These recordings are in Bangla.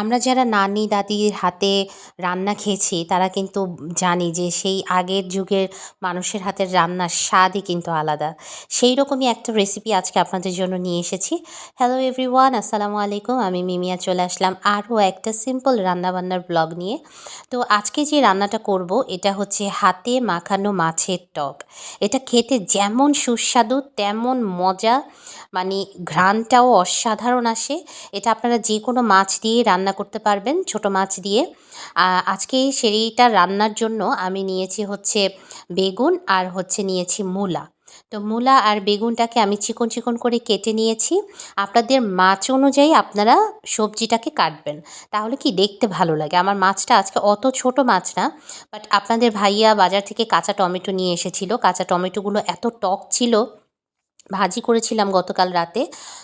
আমরা যারা নানি দাদির হাতে রান্না খেয়েছি তারা কিন্তু জানি যে সেই আগের যুগের মানুষের হাতের রান্নার স্বাদই কিন্তু আলাদা। সেই রকমই একটা রেসিপি আজকে আপনাদের জন্য নিয়ে এসেছি। হ্যালো এভরিওয়ান, আসসালামু আলাইকুম। আমি মিমিয়া চলে আসলাম আরও একটা সিম্পল রান্নাবান্নার ব্লগ নিয়ে। তো আজকে যে রান্নাটা করব এটা হচ্ছে হাতে মাখানো মাছের টক। এটা খেতে যেমন সুস্বাদু তেমন মজা, মানে ঘ্রাণটাও অসাধারণ আসে। এটা আপনারা যে কোনো মাছ দিয়ে রান্না করতে পারবেন, ছোট মাছ দিয়ে। আজকে সেইটা রান্নার জন্য আমি নিয়েছি হচ্ছে বেগুন আর হচ্ছে নিয়েছি মূলা। তো মূলা আর বেগুনটাকে আমি চিকন চিকন করে কেটে নিয়েছি। আপনাদের মাছ অনুযায়ী আপনারা সবজিটাকে কাটবেন, তাহলে কি দেখতে ভালো লাগে। আমার মাছটা আজকে অত ছোট মাছ না, বাট আপনাদের ভাইয়া বাজার থেকে কাঁচা টমেটো নিয়ে এসেছিল। কাঁচা টমেটোগুলো এত টক ছিল, ভাজি করেছিলাম গতকাল রাতে।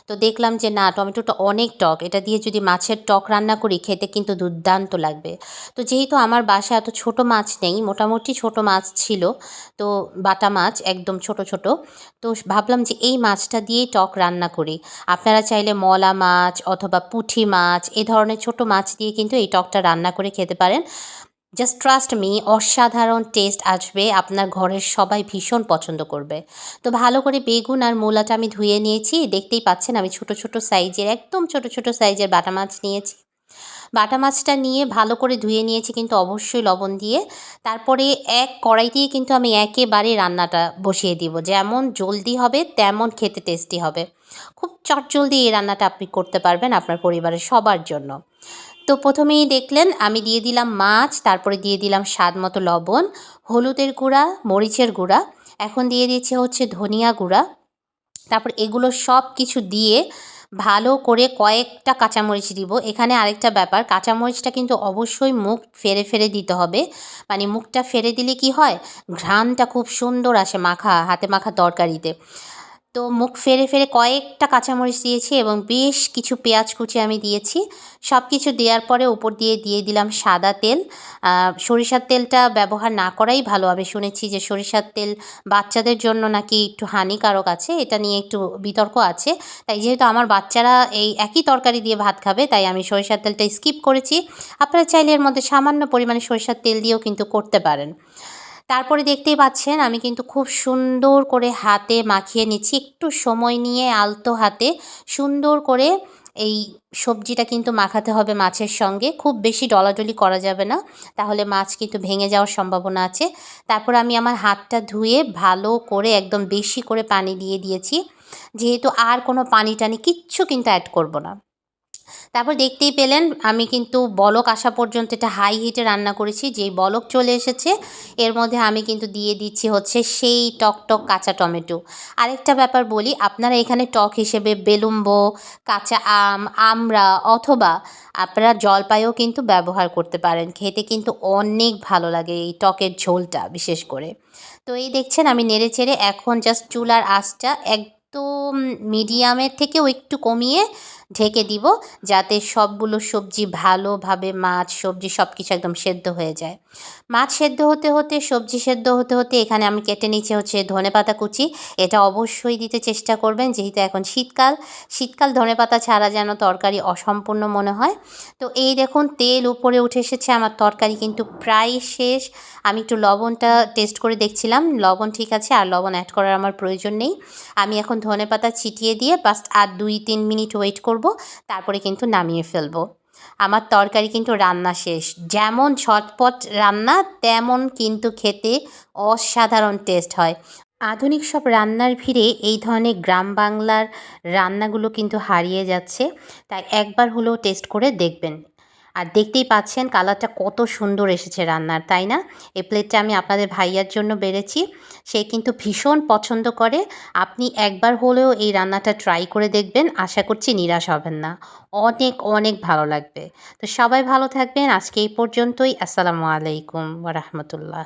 তো দেখলাম যে না, টমেটোটা অনেক টক, এটা দিয়ে যদি মাছের টক রান্না করি খেতে কিন্তু দুর্দান্ত লাগবে। তো যেহেতু আমার বাসায় এত ছোট মাছ নেই, মোটামুটি ছোট মাছ ছিল, তো বাটা মাছ একদম ছোট ছোট। তো ভাবলাম যে এই মাছটা দিয়েই টক রান্না করি। আপনারা চাইলে মলা মাছ অথবা পুঁটি মাছ এ ধরনের ছোট মাছ দিয়ে কিন্তু এই টকটা রান্না করে খেতে পারেন। জাস্ট ট্রাস্ট মি, অসাধারণ টেস্ট আসবে, আপনার ঘরের সবাই ভীষণ পছন্দ করবে। তো ভালো করে বেগুন আর মূলাটা আমি ধুয়ে নিয়েছি, দেখতেই পাচ্ছেন আমি ছোট ছোট সাইজের, একদম ছোট ছোট সাইজের বাটা মাছ নিয়েছি। বাটা মাছটা নিয়ে ভালো করে ধুয়ে নিয়েছি কিন্তু অবশ্যই লবণ দিয়ে। তারপরে এক কড়াইতেই কিন্তু আমি একেবারে রান্নাটা বসিয়ে দিব, যেমন জলদি হবে তেমন খেতে টেস্টি হবে। খুব চটজলদি এই রান্নাটা আপনি করতে পারবেন আপনার পরিবারের সবার জন্য। তো প্রথমেই দেখলেন আমি দিয়ে দিলাম মাছ, তারপরে দিয়ে দিলাম স্বাদ মতো লবণ, হলুদের গুঁড়া, মরিচের গুঁড়া, এখন দিয়ে দিচ্ছে হচ্ছে ধনিয়া গুঁড়া। তারপর এগুলো সব কিছু দিয়ে ভালো করে কয়েকটা কাঁচামরিচ দিব। এখানে আরেকটা ব্যাপার, কাঁচামরিচটা কিন্তু অবশ্যই মুখ ফেরে ফেরে দিতে হবে। মানে মুখটা ফেরে দিলে কি হয়, ঘ্রাণটা খুব সুন্দর আসে হাতে মাখা তরকারিতে। তো মুখ ফেরে ফেরে কয়েকটা কাঁচামরিচ দিয়েছি এবং বেশ কিছু পেঁয়াজ কুচি আমি দিয়েছি। সব কিছু দেওয়ার পরে উপর দিয়ে দিয়ে দিলাম সাদা তেল। সরিষার তেলটা ব্যবহার না করাই ভালো। আমি শুনেছি যে সরিষার তেল বাচ্চাদের জন্য নাকি একটু হানিকারক আছে, এটা নিয়ে একটু বিতর্ক আছে। তাই যেহেতু আমার বাচ্চারা এই একই তরকারি দিয়ে ভাত খাবে, তাই আমি সরিষার তেলটা স্কিপ করেছি। আপনারা চাইলে এর মধ্যে সামান্য পরিমাণে সরিষার তেল দিয়েও কিন্তু করতে পারেন। তারপরে দেখতেই পাচ্ছেন আমি কিন্তু খুব সুন্দর করে হাতে মাখিয়ে নিচ্ছি, একটু সময় নিয়ে আলতো হাতে সুন্দর করে এই সবজিটা কিন্তু মাখাতে হবে মাছের সঙ্গে। খুব বেশি ডলাডলি করা যাবে না, তাহলে মাছ কিন্তু ভেঙে যাওয়ার সম্ভাবনা আছে। তারপর আমি আমার হাতটা ধুয়ে ভালো করে একদম বেশি করে পানি দিয়ে দিয়েছি, যেহেতু আর কোনো পানি টানি কিচ্ছু কিন্তু অ্যাড করব না। তারপর দেখতেই পেলেন আমি কিন্তু বলক আসা পর্যন্ত এটা হাই হিটে রান্না করেছি। যেই বলক চলে এসেছে এর মধ্যে আমি কিন্তু দিয়ে দিচ্ছি হচ্ছে সেই টক কাঁচা টমেটো। আরেকটা ব্যাপার বলি, আপনারা এখানে টক হিসেবে বেলুম্ব, কাঁচা আম, আমড়া অথবা আপনারা জলপাইও কিন্তু ব্যবহার করতে পারেন। খেতে কিন্তু অনেক ভালো লাগে এই টকের ঝোলটা বিশেষ করে। তো এই দেখছেন আমি নেড়েচেড়ে এখন জাস্ট চুলার আঁচটা একদম মিডিয়ামের থেকেও একটু কমিয়ে ঢেকে দিব, যাতে সবগুলো সবজি ভালোভাবে, মাছ সবজি সব কিছু একদম সেদ্ধ হয়ে যায়। মাছ সেদ্ধ হতে হতে, সবজি সেদ্ধ হতে হতে এখানে আমি কেটে নিচ্ছি হচ্ছে ধনেপাতা কুচি। এটা অবশ্যই দিতে চেষ্টা করবেন, যেহেতু এখন শীতকাল। শীতকাল ধনেপাতা ছাড়া যেন তরকারি অসম্পূর্ণ মনে হয়। তো এই দেখুন তেল উপরে উঠে এসেছে, আমার তরকারি কিন্তু প্রায় শেষ। আমি একটু লবণটা টেস্ট করে দেখছিলাম, লবণ ঠিক আছে, আর লবণ অ্যাড করার আমার প্রয়োজন নেই। আমি এখন ধনেপাতা ছিটিয়ে দিয়ে বাস আর 2-3 মিনিট ওয়েট করব, তারপরে কিন্তু নামিয়ে ফেলবো। আমার তরকারি কিন্তু রান্না শেষ। যেমন ঝটপট রান্না তেমন কিন্তু খেতে অসাধারণ টেস্ট হয়। আধুনিক সব রান্নার ভিড়ে এই ধরনের গ্রাম বাংলার রান্নাগুলো কিন্তু হারিয়ে যাচ্ছে, তাই একবার হলেও টেস্ট করে দেখবেন। আর দেখতেই পাচ্ছেন কালারটা কত সুন্দর এসেছে রান্নার, তাই না? এই প্লেটটা আমি আপনাদের ভাইয়ার জন্য বেড়েছি, সে কিন্তু ভীষণ পছন্দ করে। আপনি একবার হলেও এই রান্নাটা ট্রাই করে দেখবেন, আশা করছি নিরাশ হবেন না, অনেক অনেক ভালো লাগবে। তো সবাই ভালো থাকবেন, আজকে এই পর্যন্তই। আসসালামু আলাইকুম ওয়া রাহমাতুল্লাহ।